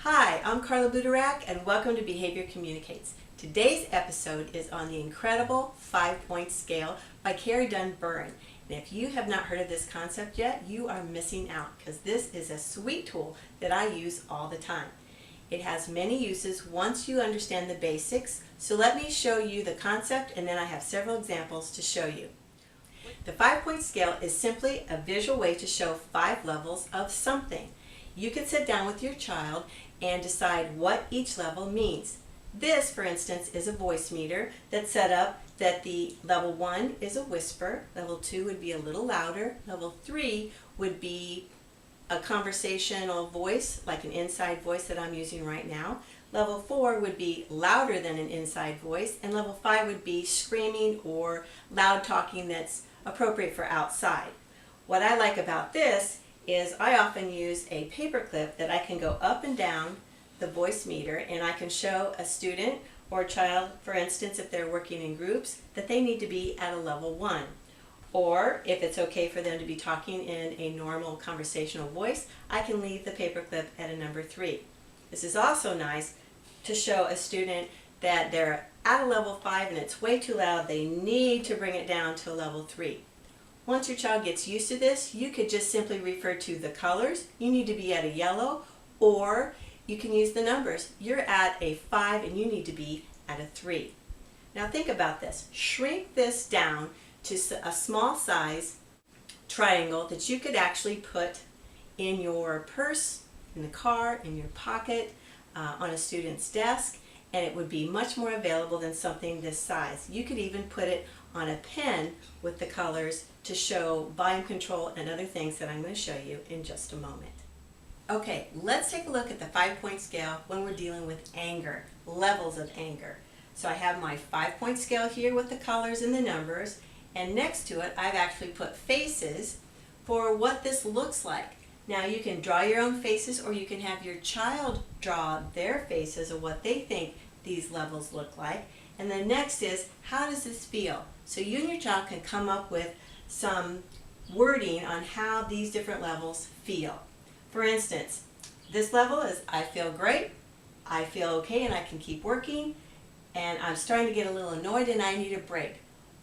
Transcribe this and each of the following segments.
Hi, I'm Carla Budarak and welcome to Behavior Communicates. Today's episode is on the incredible 5-point scale by Carrie Dunn Byrne. And if you have not heard of this concept yet, you are missing out because this is a sweet tool that I use all the time. It has many uses once you understand the basics, so let me show you the concept and then I have several examples to show you. The 5-point scale is simply a visual way to show 5 levels of something. You can sit down with your child and decide what each level means. This, for instance, is a voice meter that's set up that the level 1 is a whisper, level 2 would be a little louder, level 3 would be a conversational voice, like an inside voice that I'm using right now. Level 4 would be louder than an inside voice, and level 5 would be screaming or loud talking that's appropriate for outside. What I like about this is I often use a paper clip that I can go up and down the voice meter, and I can show a student or a child, for instance, if they're working in groups, that they need to be at a level 1. Or if it's okay for them to be talking in a normal conversational voice, I can leave the paper clip at a number 3. This is also nice to show a student that they're at a level 5 and it's way too loud, they need to bring it down to a level 3. Once your child gets used to this, you could just simply refer to the colors. You need to be at a yellow, or you can use the numbers. You're at a 5 and you need to be at a 3. Now think about this. Shrink this down to a small size triangle that you could actually put in your purse, in the car, in your pocket, on a student's desk, and it would be much more available than something this size. You could even put it on a pen with the colors to show volume control and other things that I'm going to show you in just a moment. Okay, let's take a look at the 5-point scale when we're dealing with anger, levels of anger. So I have my 5-point scale here with the colors and the numbers, and next to it I've actually put faces for what this looks like. Now you can draw your own faces, or you can have your child draw their faces of what they think these levels look like. And then next is, how does this feel? So you and your child can come up with some wording on how these different levels feel. For instance, this level is, I feel great, I feel okay and I can keep working, and I'm starting to get a little annoyed and I need a break.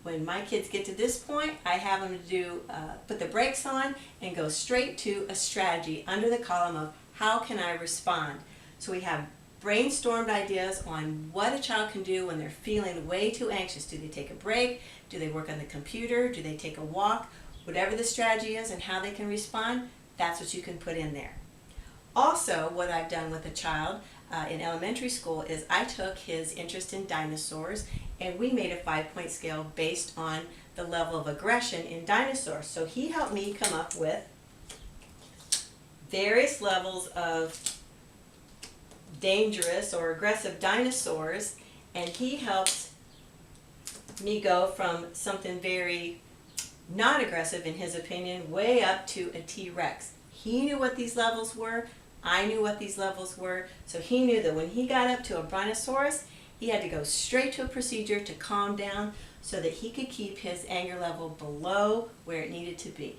When my kids get to this point, I have them to put the brakes on and go straight to a strategy under the column of how can I respond. So we have brainstormed ideas on what a child can do when they're feeling way too anxious. Do they take a break? Do they work on the computer? Do they take a walk? Whatever the strategy is and how they can respond, that's what you can put in there. Also, what I've done with a child in elementary school is I took his interest in dinosaurs and we made a 5-point scale based on the level of aggression in dinosaurs. So he helped me come up with various levels of dangerous or aggressive dinosaurs, and he helped me go from something very not aggressive in his opinion way up to a T-Rex. He knew what these levels were, I knew what these levels were, so he knew that when he got up to a brontosaurus, he had to go straight to a procedure to calm down so that he could keep his anger level below where it needed to be.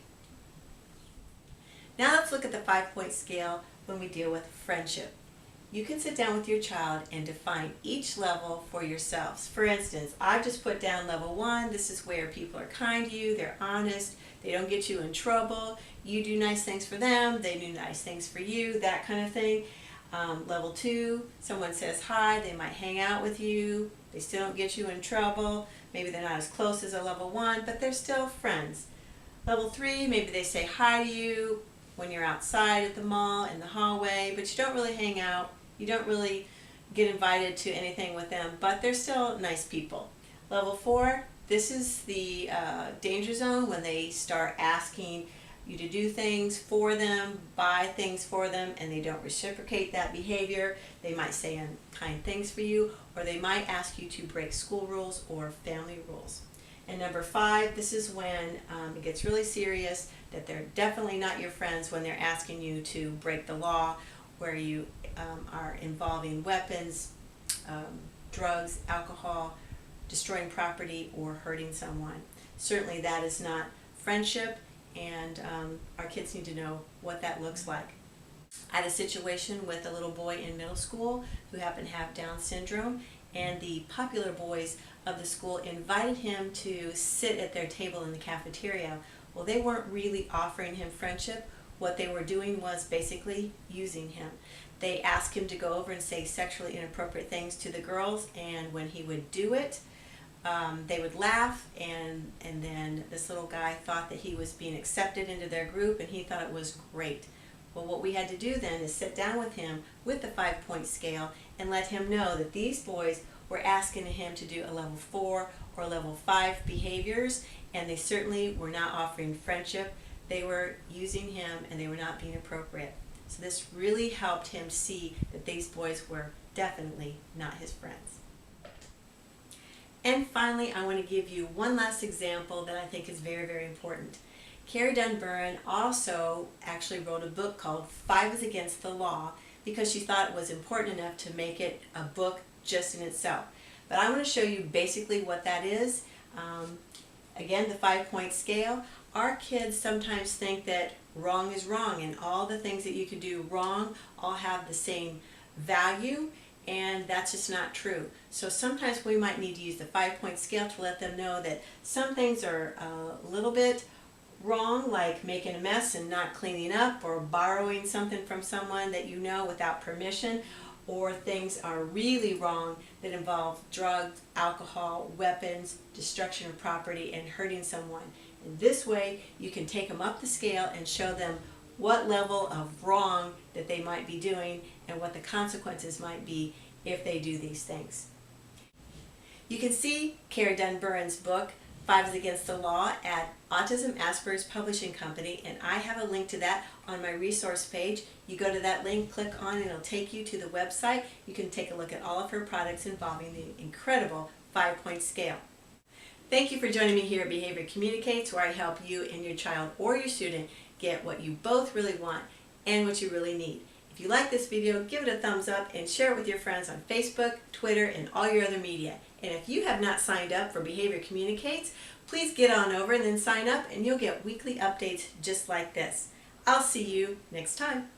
Now let's look at the 5-point scale when we deal with friendship. You can sit down with your child and define each level for yourselves. For instance, I've just put down level 1. This is where people are kind to you, they're honest, they don't get you in trouble, you do nice things for them, they do nice things for you, that kind of thing. Level 2, someone says hi, they might hang out with you, they still don't get you in trouble, maybe they're not as close as a level 1, but they're still friends. Level 3, maybe they say hi to you when you're outside at the mall, in the hallway, but you don't really hang out, you don't really get invited to anything with them, but they're still nice people. Level 4, this is the danger zone when they start asking you to do things for them, buy things for them, and they don't reciprocate that behavior. They might say unkind things for you, or they might ask you to break school rules or family rules. And number 5, this is when it gets really serious, that they're definitely not your friends when they're asking you to break the law, where you are involving weapons, drugs, alcohol, destroying property, or hurting someone. Certainly that is not friendship, and our kids need to know what that looks like. I had a situation with a little boy in middle school who happened to have Down syndrome, and the popular boys of the school invited him to sit at their table in the cafeteria. Well, they weren't really offering him friendship. What they were doing was basically using him. They asked him to go over and say sexually inappropriate things to the girls, and when he would do it, they would laugh, and then this little guy thought that he was being accepted into their group, and he thought it was great. Well, what we had to do then is sit down with him with the 5-point scale and let him know that these boys were asking him to do a level 4 or level 5 behaviors, and they certainly were not offering friendship. They were using him, and they were not being appropriate. So this really helped him see that these boys were definitely not his friends. And finally, I want to give you one last example that I think is very, very important. Carrie Dunn also actually wrote a book called 5 is Against the Law because she thought it was important enough to make it a book just in itself. But I want to show you basically what that is. Again, the 5-point scale. Our kids sometimes think that wrong is wrong, and all the things that you could do wrong all have the same value, and that's just not true. So sometimes we might need to use the 5-point scale to let them know that some things are a little bit wrong, like making a mess and not cleaning up, or borrowing something from someone that you know without permission, or things are really wrong that involve drugs, alcohol, weapons, destruction of property, and hurting someone. In this way, you can take them up the scale and show them what level of wrong that they might be doing and what the consequences might be if they do these things. You can see Carrie Dunn-Burren's book, 5 is Against the Law, at Autism Asperger's Publishing Company, and I have a link to that on my resource page. You go to that link, click on, and it'll take you to the website. You can take a look at all of her products involving the incredible 5-point scale. Thank you for joining me here at Behavior Communicates, where I help you and your child or your student get what you both really want and what you really need. If you like this video, give it a thumbs up and share it with your friends on Facebook, Twitter, and all your other media. And if you have not signed up for Behavior Communicates, please get on over and then sign up, and you'll get weekly updates just like this. I'll see you next time.